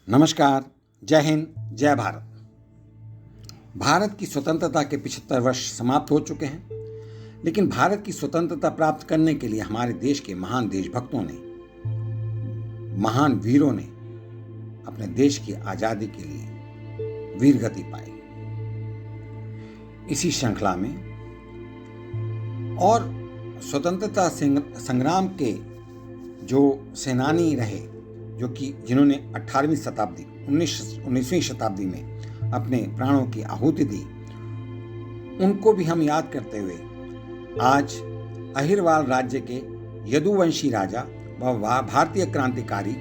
नमस्कार। जय हिंद, जय भारत। भारत की स्वतंत्रता के 75 वर्ष समाप्त हो चुके हैं, लेकिन भारत की स्वतंत्रता प्राप्त करने के लिए हमारे देश के महान देशभक्तों ने, महान वीरों ने अपने देश की आजादी के लिए वीर गति पाई। इसी श्रृंखला में और स्वतंत्रता संग्राम के जो सेनानी रहे, जो कि जिन्होंने 18वीं शताब्दी 19वीं शताब्दी में अपने प्राणों की आहुति दी, उनको भी हम याद करते हुए आज अहिरवाल राज्य के यदुवंशी राजा व भारतीय क्रांतिकारी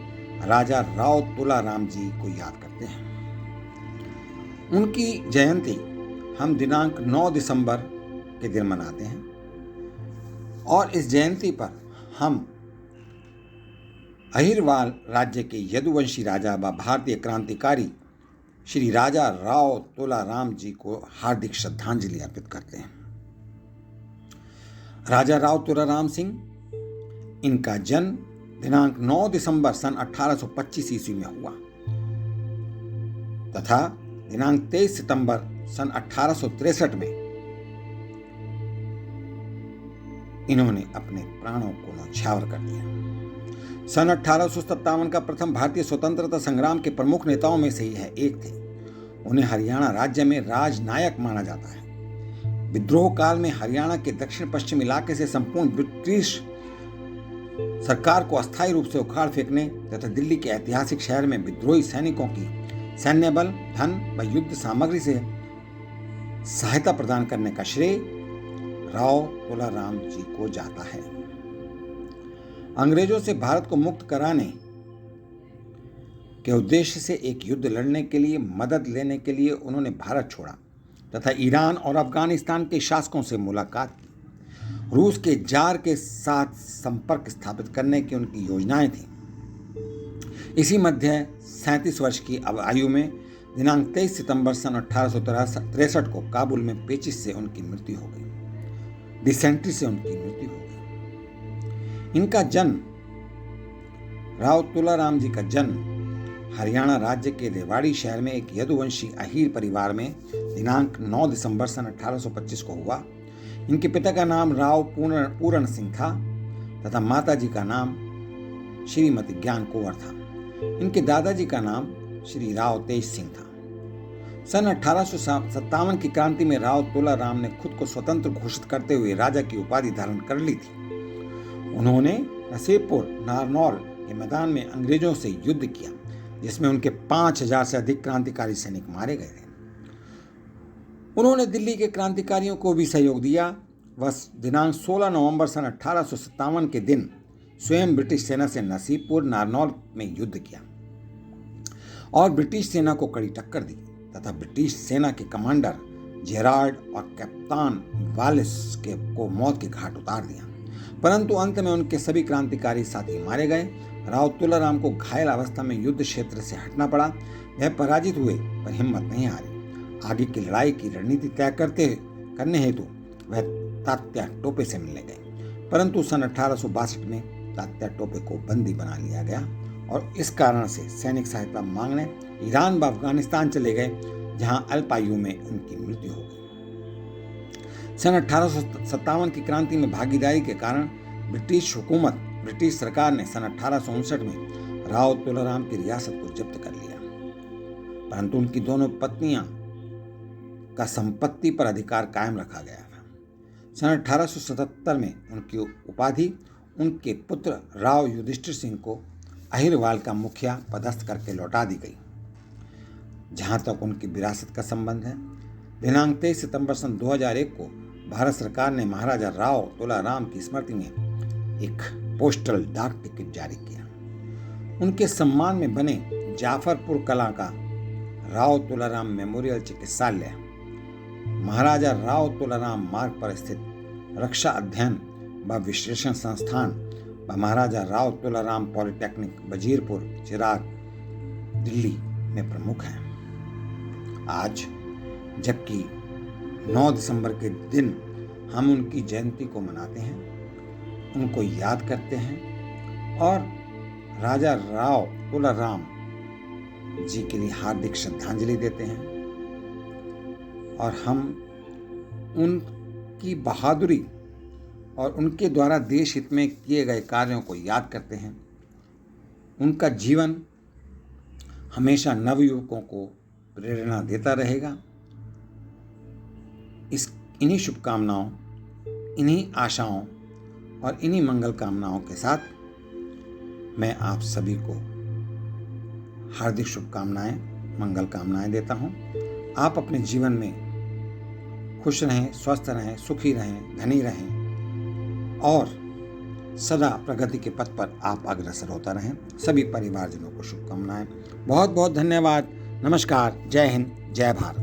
राजा राव तुलाराम जी को याद करते हैं। उनकी जयंती हम दिनांक 9 दिसंबर के दिन मनाते हैं और इस जयंती पर हम अहिरवाल राज्य के यदुवंशी राजा व भारतीय क्रांतिकारी श्री राजा राव तुलाराम जी को हार्दिक श्रद्धांजलि अर्पित करते हैं। राजा राव तुलाराम सिंह, इनका जन्म दिनांक 9 दिसंबर सन 1825 ईस्वी में हुआ तथा दिनांक 23 सितंबर सन 1863 में इन्होंने अपने प्राणों को न्यौछावर कर दिया। सन 1857 का प्रथम भारतीय स्वतंत्रता संग्राम के प्रमुख नेताओं में से ही एक थे। उन्हें हरियाणा राज्य में राजनायक माना जाता है। विद्रोह काल में हरियाणा के दक्षिण पश्चिम इलाके से संपूर्ण ब्रिटिश सरकार को अस्थायी रूप से उखाड़ फेंकने तथा दिल्ली के ऐतिहासिक शहर में विद्रोही सैनिकों की सैन्य बल, धन व युद्ध सामग्री से सहायता प्रदान करने का श्रेय राव तुलाराम जी को जाता है। अंग्रेजों से भारत को मुक्त कराने के उद्देश्य से एक युद्ध लड़ने के लिए मदद लेने के लिए उन्होंने भारत छोड़ा तथा ईरान और अफगानिस्तान के शासकों से मुलाकात की। रूस के जार के साथ संपर्क स्थापित करने की उनकी योजनाएं थीं। इसी मध्य 37 वर्ष की आयु में दिनांक 23 सितंबर सन 1863 को काबुल में पेचिश से उनकी मृत्यु हो गई। डिसेंट्री से उनकी मृत्यु हो गई। इनका जन्म, राव तुलाराम जी का जन्म हरियाणा राज्य के रेवाड़ी शहर में एक यदुवंशी अहीर परिवार में दिनांक 9 दिसंबर सन 1825 को हुआ। इनके पिता का नाम राव पूरण सिंह था तथा माता जी का नाम श्रीमती ज्ञान कुंवर था। इनके दादाजी का नाम श्री राव तेज सिंह था। सन 1857 की क्रांति में राव तुलाराम ने खुद को स्वतंत्र घोषित करते हुए राजा की उपाधि धारण कर ली थी। उन्होंने नसीबपुर नारनौल के मैदान में अंग्रेजों से युद्ध किया, जिसमें उनके 5000 से अधिक क्रांतिकारी सैनिक मारे गए थे। उन्होंने दिल्ली के क्रांतिकारियों को भी सहयोग दिया। वह दिनांक 16 नवंबर सन 1857 के दिन स्वयं ब्रिटिश सेना से नसीबपुर नारनौल में युद्ध किया और ब्रिटिश सेना को कड़ी टक्कर दी तथा ब्रिटिश सेना के कमांडर जेरार्ड और कप्तान वालिस को मौत के घाट उतार दिया, परंतु अंत में उनके सभी क्रांतिकारी साथी मारे गए। राव तुलाराम को घायल अवस्था में युद्ध क्षेत्र से हटना पड़ा। वह पराजित हुए पर हिम्मत नहीं हारी। आगे की लड़ाई की रणनीति तय करने हेतु वह तात्या टोपे से मिलने गए, परंतु सन 1862 में तात्या टोपे को बंदी बना लिया गया और इस कारण से सैनिक सहायता मांगने ईरान व अफगानिस्तान चले गए, जहां अल्पायु में उनकी मृत्यु हो गई। सन 1857 की क्रांति में भागीदारी के कारण ब्रिटिश सरकार ने सन 1859 में राव तुलाराम की रियासत को जब्त कर लिया, परंतु उनकी दोनों पत्नियां का संपत्ति पर अधिकार कायम रखा गया था। सन 1877 में उनकी उपाधि उनके पुत्र राव युधिष्ठिर सिंह को अहिरवाल का मुखिया पदस्थ करके लौटा दी गई। जहां तक उनकी विरासत का संबंध है, दिनांक 23 सितंबर सन 2001 को भारत सरकार ने महाराजा राव तुलाराम की स्मृति में एक पोस्टल डाक टिकट जारी किया। उनके सम्मान में बने जाफरपुर कला का राव तुलाराम मेमोरियल चिकित्सालय, महाराजा राव तुलाराम मार्ग पर स्थित रक्षा अध्ययन व विश्लेषण संस्थान व महाराजा राव तुलाराम पॉलिटेक्निक वजीरपुर चिराग दिल्ली में प्रमुख हैं। आज जबकि 9 दिसंबर के दिन हम उनकी जयंती को मनाते हैं, उनको याद करते हैं और राजा राव तुलाराम जी के लिए हार्दिक श्रद्धांजलि देते हैं और हम उनकी बहादुरी और उनके द्वारा देश हित में किए गए कार्यों को याद करते हैं। उनका जीवन हमेशा नवयुवकों को प्रेरणा देता रहेगा। इन्हीं शुभकामनाओं, इन्हीं आशाओं और इन्हीं मंगल कामनाओं के साथ मैं आप सभी को हार्दिक शुभकामनाएं, मंगल कामनाएं देता हूं। आप अपने जीवन में खुश रहें, स्वस्थ रहें, सुखी रहें, धनी रहें और सदा प्रगति के पथ पर आप अग्रसर होता रहें। सभी परिवारजनों को शुभकामनाएं। बहुत बहुत धन्यवाद। नमस्कार। जय हिंद, जय भारत।